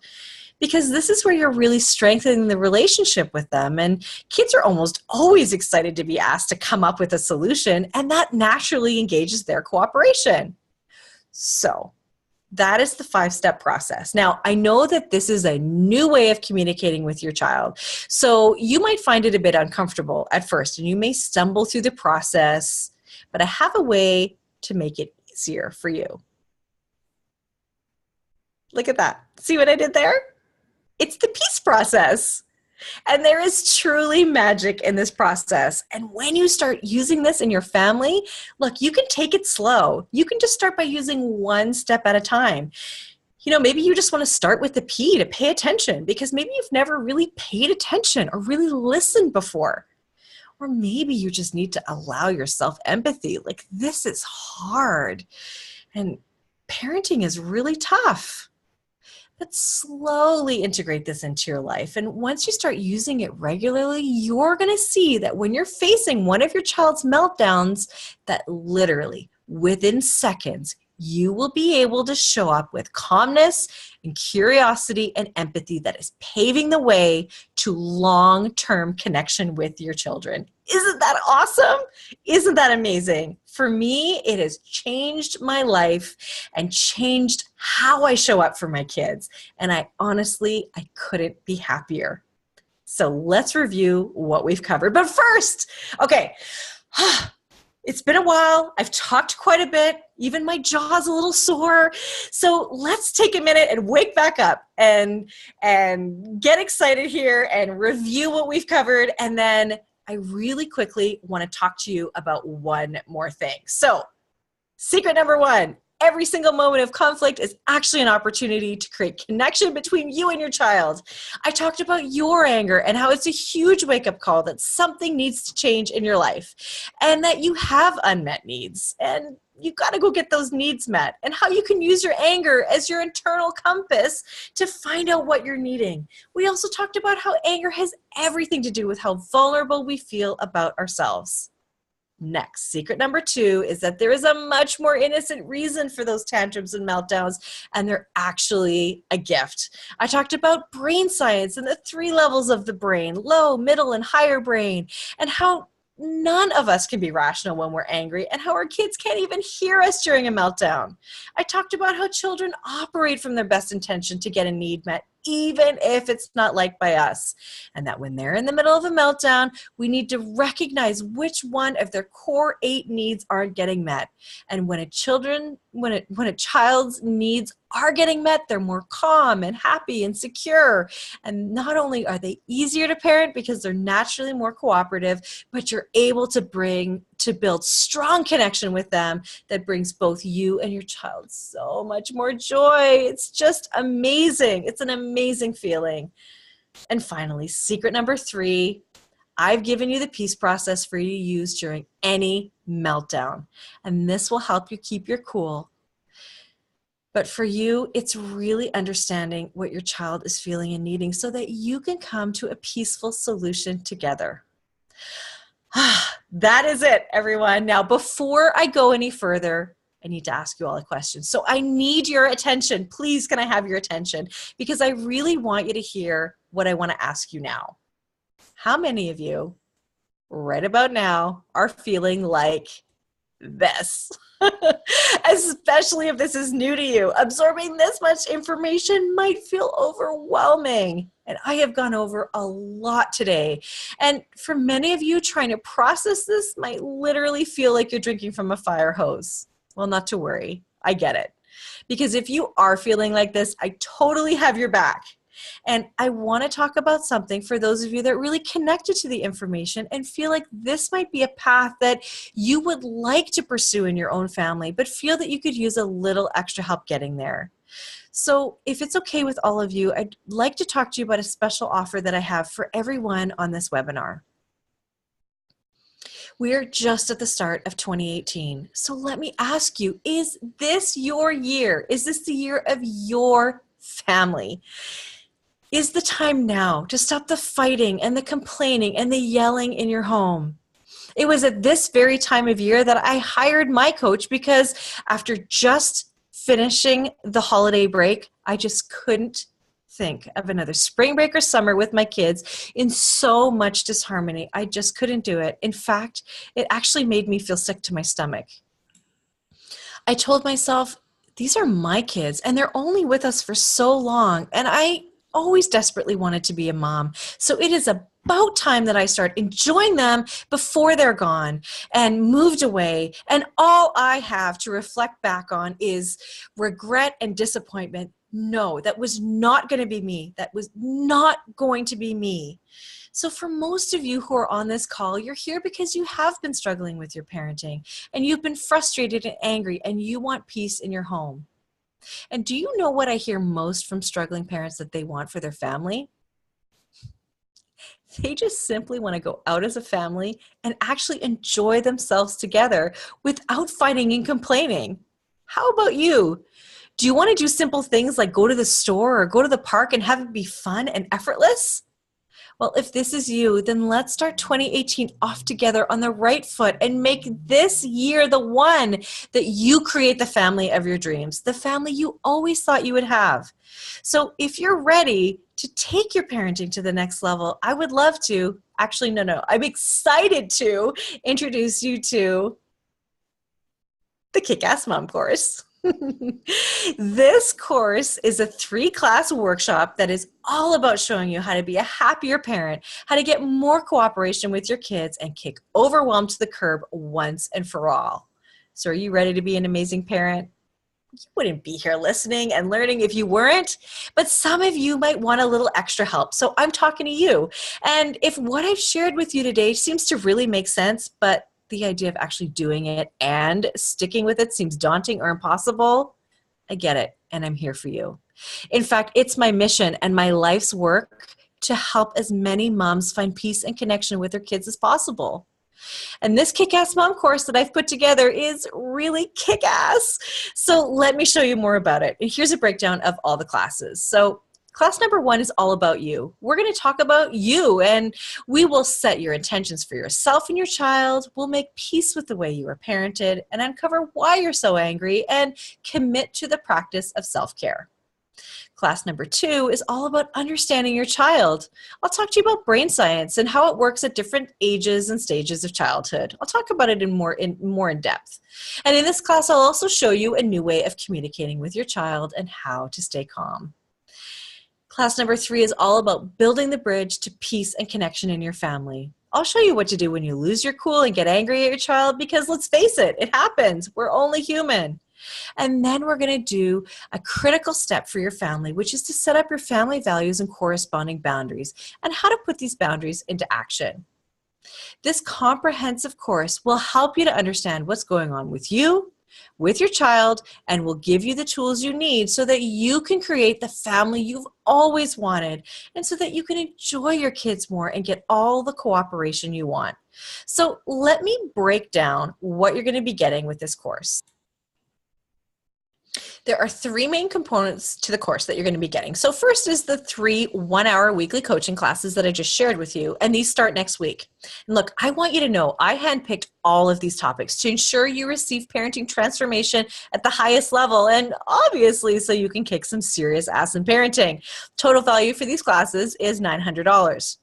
because this is where you're really strengthening the relationship with them. And kids are almost always excited to be asked to come up with a solution, and that naturally engages their cooperation. So that is the 5-step process. Now, I know that this is a new way of communicating with your child, so you might find it a bit uncomfortable at first, and you may stumble through the process, but I have a way to make it easier for you. Look at that. See what I did there? It's the peace process. And there is truly magic in this process. And when you start using this in your family, look, you can take it slow. You can just start by using 1 step at a time. You know, maybe you just want to start with the P to pay attention, because maybe you've never really paid attention or really listened before. Or maybe you just need to allow yourself empathy. Like, this is hard. And parenting is really tough. But slowly integrate this into your life. And once you start using it regularly, you're going to see that when you're facing one of your child's meltdowns, that literally within seconds, you will be able to show up with calmness and curiosity and empathy that is paving the way to long-term connection with your children. Isn't that awesome? Isn't that amazing? For me, it has changed my life and changed how I show up for my kids. And I couldn't be happier. So let's review what we've covered. But first, okay, it's been a while. I've talked quite a bit. Even my jaw's a little sore. So let's take a minute and wake back up and get excited here and review what we've covered. And then I really quickly want to talk to you about one more thing. So, secret number 1, every single moment of conflict is actually an opportunity to create connection between you and your child. I talked about your anger and how it's a huge wake-up call that something needs to change in your life, and that you have unmet needs, and you got to go get those needs met, and how you can use your anger as your internal compass to find out what you're needing. We also talked about how anger has everything to do with how vulnerable we feel about ourselves. Next, secret number 2 is that there is a much more innocent reason for those tantrums and meltdowns, and they're actually a gift. I talked about brain science and the 3 levels of the brain, low, middle, and higher brain, and how none of us can be rational when we're angry, and how our kids can't even hear us during a meltdown. I talked about how children operate from their best intention to get a need met, even if it's not liked by us. And that when they're in the middle of a meltdown, we need to recognize which one of their core 8 needs aren't getting met. And when a child's needs are getting met, they're more calm and happy and secure. And not only are they easier to parent because they're naturally more cooperative, but you're able to build strong connection with them that brings both you and your child so much more joy. It's just amazing. It's an amazing feeling. And finally, secret number 3, I've given you the peace process for you to use during any meltdown. And this will help you keep your cool. But for you, it's really understanding what your child is feeling and needing so that you can come to a peaceful solution together. That is it, everyone. Now, before I go any further, I need to ask you all a question. So I need your attention. Please, can I have your attention? Because I really want you to hear what I want to ask you now. How many of you, right about now, are feeling like this? Especially if this is new to you. Absorbing this much information might feel overwhelming. And I have gone over a lot today. And for many of you, trying to process this might literally feel like you're drinking from a fire hose. Well, not to worry. I get it. Because if you are feeling like this, I totally have your back. And I want to talk about something for those of you that really connected to the information and feel like this might be a path that you would like to pursue in your own family, but feel that you could use a little extra help getting there. So if it's okay with all of you, I'd like to talk to you about a special offer that I have for everyone on this webinar. We are just at the start of 2018. So let me ask you, is this your year? Is this the year of your family? Is the time now to stop the fighting and the complaining and the yelling in your home? It was at this very time of year that I hired my coach because after just finishing the holiday break, I just couldn't think of another spring break or summer with my kids in so much disharmony. I just couldn't do it. In fact, it actually made me feel sick to my stomach. I told myself, these are my kids and they're only with us for so long, and I always desperately wanted to be a mom. So it is about time that I start enjoying them before they're gone and moved away. And all I have to reflect back on is regret and disappointment. No, that was not going to be me. That was not going to be me. So for most of you who are on this call, you're here because you have been struggling with your parenting and you've been frustrated and angry and you want peace in your home. And do you know what I hear most from struggling parents that they want for their family? They just simply want to go out as a family and actually enjoy themselves together without fighting and complaining. How about you? Do you want to do simple things like go to the store or go to the park and have it be fun and effortless? Well, if this is you, then let's start 2018 off together on the right foot and make this year the one that you create the family of your dreams, the family you always thought you would have. So if you're ready to take your parenting to the next level, I would love to, I'm excited to introduce you to the Kick-Ass Mom course. This course is a 3-class workshop that is all about showing you how to be a happier parent, how to get more cooperation with your kids, and kick overwhelm to the curb once and for all. So are you ready to be an amazing parent? You wouldn't be here listening and learning if you weren't, but some of you might want a little extra help. So I'm talking to you. And if what I've shared with you today seems to really make sense, but the idea of actually doing it and sticking with it seems daunting or impossible, I get it, and I'm here for you. In fact, it's my mission and my life's work to help as many moms find peace and connection with their kids as possible. And this Kick-Ass Mom course that I've put together is really kick-ass. So let me show you more about it. And here's a breakdown of all the classes. So class number 1 is all about you. We're going to talk about you, and we will set your intentions for yourself and your child. We'll make peace with the way you were parented and uncover why you're so angry and commit to the practice of self-care. Class number 2 is all about understanding your child. I'll talk to you about brain science and how it works at different ages and stages of childhood. I'll talk about it more in depth. And in this class, I'll also show you a new way of communicating with your child and how to stay calm. Class number 3 is all about building the bridge to peace and connection in your family. I'll show you what to do when you lose your cool and get angry at your child, because let's face it, it happens. We're only human. And then we're going to do a critical step for your family, which is to set up your family values and corresponding boundaries and how to put these boundaries into action. This comprehensive course will help you to understand what's going on with you, with your child, and will give you the tools you need so that you can create the family you've always wanted, and so that you can enjoy your kids more and get all the cooperation you want. So let me break down what you're going to be getting with this course. There are 3 main components to the course that you're going to be getting. So first is the 3 one-hour weekly coaching classes that I just shared with you, and these start next week. And look, I want you to know I handpicked all of these topics to ensure you receive parenting transformation at the highest level, and obviously so you can kick some serious ass in parenting. Total value for these classes is $900.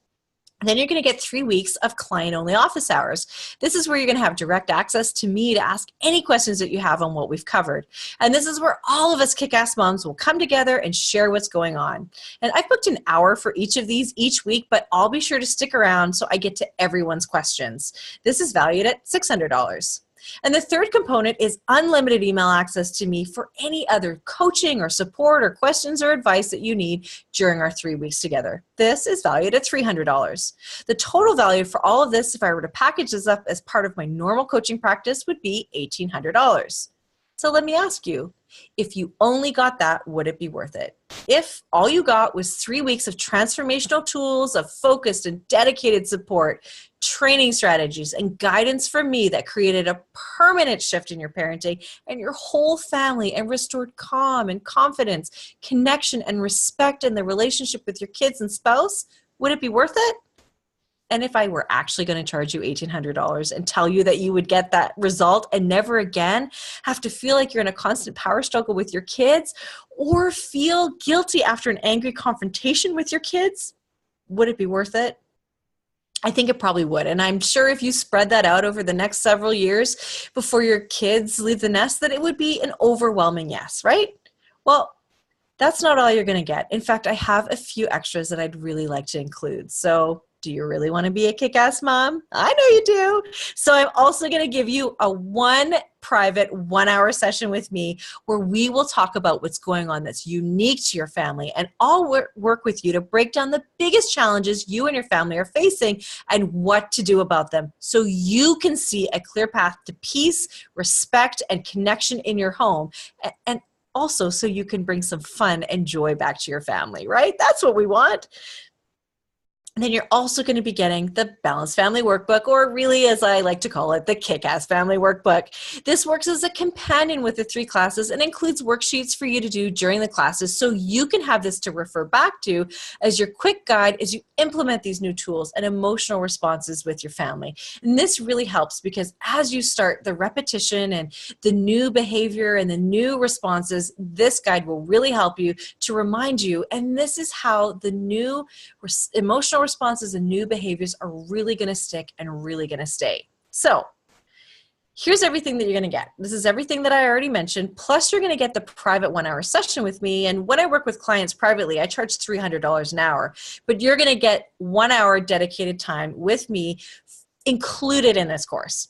Then you're going to get 3 weeks of client-only office hours. This is where you're going to have direct access to me to ask any questions that you have on what we've covered. And this is where all of us kick-ass moms will come together and share what's going on. And I've booked an hour for each of these each week, but I'll be sure to stick around so I get to everyone's questions. This is valued at $600. And the third component is unlimited email access to me for any other coaching or support or questions or advice that you need during our 3 weeks together. This is valued at $300. The total value for all of this, if I were to package this up as part of my normal coaching practice, would be $1,800. So let me ask you, if you only got that, would it be worth it? If all you got was 3 weeks of transformational tools, of focused and dedicated support, training strategies, and guidance from me that created a permanent shift in your parenting and your whole family, and restored calm and confidence, connection and respect in the relationship with your kids and spouse, would it be worth it? And if I were actually going to charge you $1,800 and tell you that you would get that result and never again have to feel like you're in a constant power struggle with your kids, or feel guilty after an angry confrontation with your kids, would it be worth it? I think it probably would. And I'm sure if you spread that out over the next several years before your kids leave the nest, that it would be an overwhelming yes, right? Well, that's not all you're going to get. In fact, I have a few extras that I'd really like to include. So do you really want to be a kick-ass mom? I know you do. So I'm also going to give you a private 1-hour session with me where we will talk about what's going on that's unique to your family, and I'll work with you to break down the biggest challenges you and your family are facing and what to do about them, so you can see a clear path to peace, respect, and connection in your home, and also so you can bring some fun and joy back to your family, right? That's what we want. And then you're also going to be getting the Balanced Family Workbook, or really, as I like to call it, the Kick-Ass Family Workbook. This works as a companion with the 3 classes and includes worksheets for you to do during the classes, so you can have this to refer back to as your quick guide as you implement these new tools and emotional responses with your family. And this really helps because as you start the repetition and the new behavior and the new responses, this guide will really help you to remind you, and this is how the new emotional responses and new behaviors are really going to stick and really going to stay. So here's everything that you're going to get. This is everything that I already mentioned, plus you're going to get the private 1-hour session with me. And when I work with clients privately, I charge $300 an hour, but you're going to get 1 hour dedicated time with me included in this course.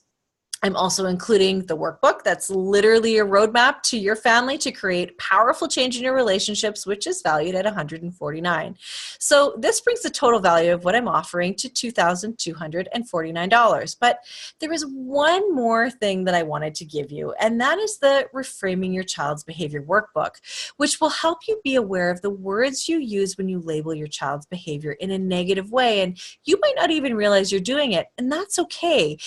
I'm also including the workbook that's literally a roadmap to your family to create powerful change in your relationships, which is valued at $149. So this brings the total value of what I'm offering to $2,249. But there is one more thing that I wanted to give you, and that is the Reframing Your Child's Behavior Workbook, which will help you be aware of the words you use when you label your child's behavior in a negative way. And you might not even realize you're doing it, and that's okay.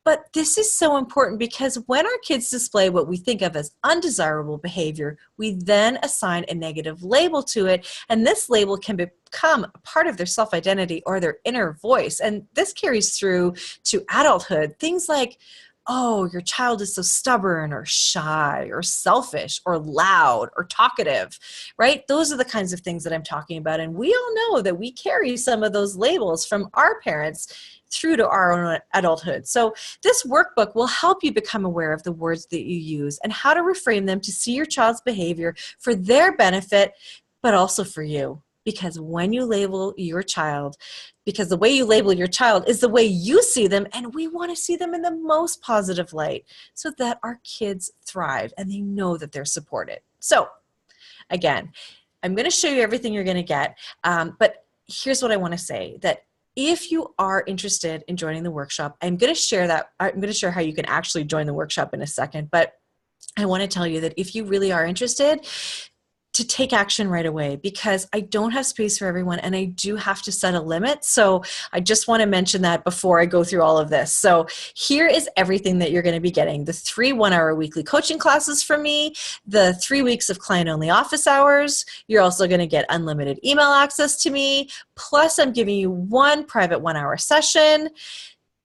But this is so important because when our kids display what we think of as undesirable behavior, we then assign a negative label to it, and this label can become a part of their self-identity or their inner voice. And this carries through to adulthood. Things like, oh, your child is so stubborn or shy or selfish or loud or talkative, right? Those are the kinds of things that I'm talking about. And we all know that we carry some of those labels from our parents through to our own adulthood. So this workbook will help you become aware of the words that you use and how to reframe them to see your child's behavior for their benefit, but also for you. Because when you label your child, because the way you label your child is the way you see them, and we want to see them in the most positive light so that our kids thrive and they know that they're supported. So again, I'm going to show you everything you're going to get, but here's what I want to say, that if you are interested in joining the workshop, I'm going to share how you can actually join the workshop in a second, but I want to tell you that if you really are interested, to take action right away, because I don't have space for everyone and I do have to set a limit. So I just want to mention that before I go through all of this. So here is everything that you're going to be getting: the 3 one-hour weekly coaching classes from me, the 3 weeks of client-only office hours. You're also going to get unlimited email access to me. Plus, I'm giving you 1 private 1-hour session,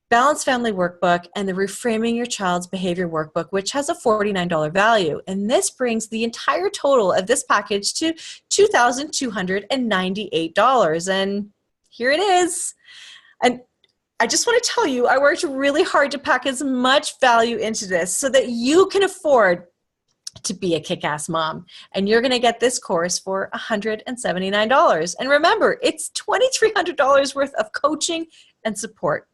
Balanced Family Workbook, and the Reframing Your Child's Behavior Workbook, which has a $49 value. And this brings the entire total of this package to $2,298. And here it is. And I just want to tell you, I worked really hard to pack as much value into this so that you can afford to be a kick-ass mom. And you're going to get this course for $179. And remember, it's $2,300 worth of coaching and support.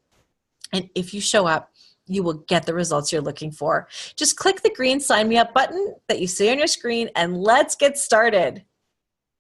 And if you show up, you will get the results you're looking for. Just click the green Sign Me Up button that you see on your screen, and let's get started.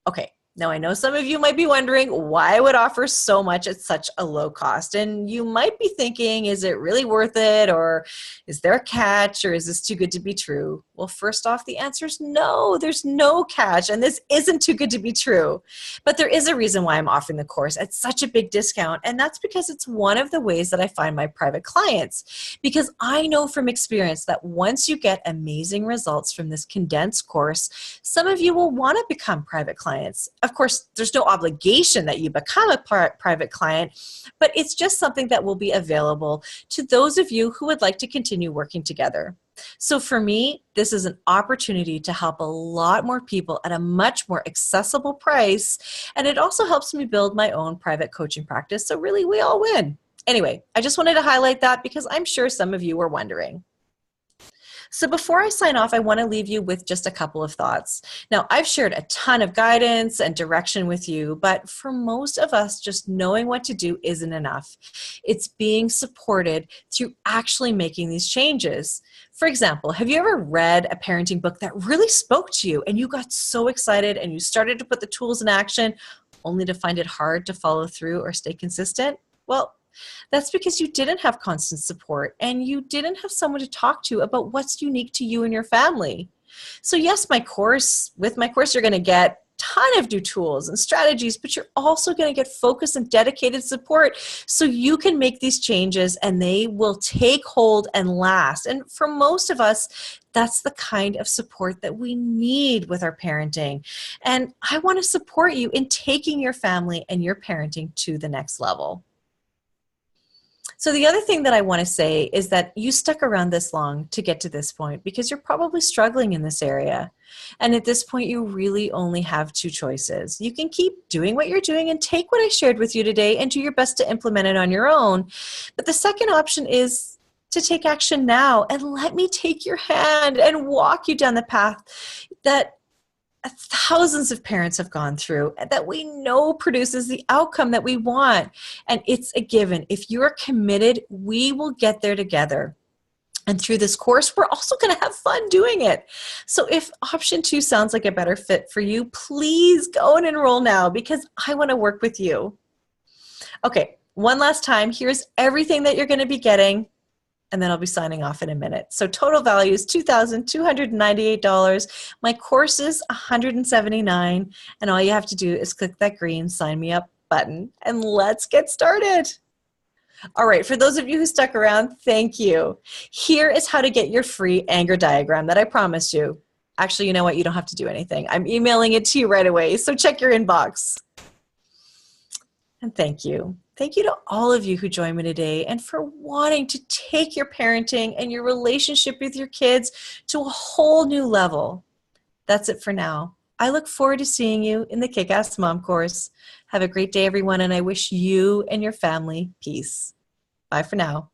Okay, now I know some of you might be wondering why I would offer so much at such a low cost. And you might be thinking, is it really worth it? Or is there a catch? Or is this too good to be true? Well, first off, the answer is no, there's no catch, and this isn't too good to be true. But there is a reason why I'm offering the course at such a big discount, and that's because it's one of the ways that I find my private clients. Because I know from experience that once you get amazing results from this condensed course, some of you will want to become private clients. Of course, there's no obligation that you become a private client, but it's just something that will be available to those of you who would like to continue working together. So for me, this is an opportunity to help a lot more people at a much more accessible price, and it also helps me build my own private coaching practice, so really we all win. Anyway, I just wanted to highlight that because I'm sure some of you were wondering. So before I sign off, I want to leave you with just a couple of thoughts. Now, I've shared a ton of guidance and direction with you, but for most of us, just knowing what to do isn't enough. It's being supported through actually making these changes. For example, have you ever read a parenting book that really spoke to you and you got so excited and you started to put the tools in action only to find it hard to follow through or stay consistent? Well, that's because you didn't have constant support and you didn't have someone to talk to about what's unique to you and your family. So yes, with my course, you're going to get a ton of new tools and strategies, but you're also going to get focused and dedicated support so you can make these changes and they will take hold and last. And for most of us, that's the kind of support that we need with our parenting. And I want to support you in taking your family and your parenting to the next level. So the other thing that I want to say is that you stuck around this long to get to this point because you're probably struggling in this area. And at this point, you really only have 2 choices. You can keep doing what you're doing and take what I shared with you today and do your best to implement it on your own. But the second option is to take action now and let me take your hand and walk you down the path that thousands of parents have gone through that we know produces the outcome that we want. And it's a given. If you're committed, we will get there together. And through this course, we're also going to have fun doing it. So if option 2 sounds like a better fit for you, please go and enroll now because I want to work with you. Okay, one last time, here's everything that you're going to be getting, and then I'll be signing off in a minute. So total value is $2,298. My course is $179, and all you have to do is click that green Sign Me Up button, and let's get started. All right, for those of you who stuck around, thank you. Here is how to get your free anger diagram that I promised you. Actually, you know what? You don't have to do anything. I'm emailing it to you right away, so check your inbox. And thank you. Thank you to all of you who joined me today and for wanting to take your parenting and your relationship with your kids to a whole new level. That's it for now. I look forward to seeing you in the Kick-Ass Mom course. Have a great day, everyone, and I wish you and your family peace. Bye for now.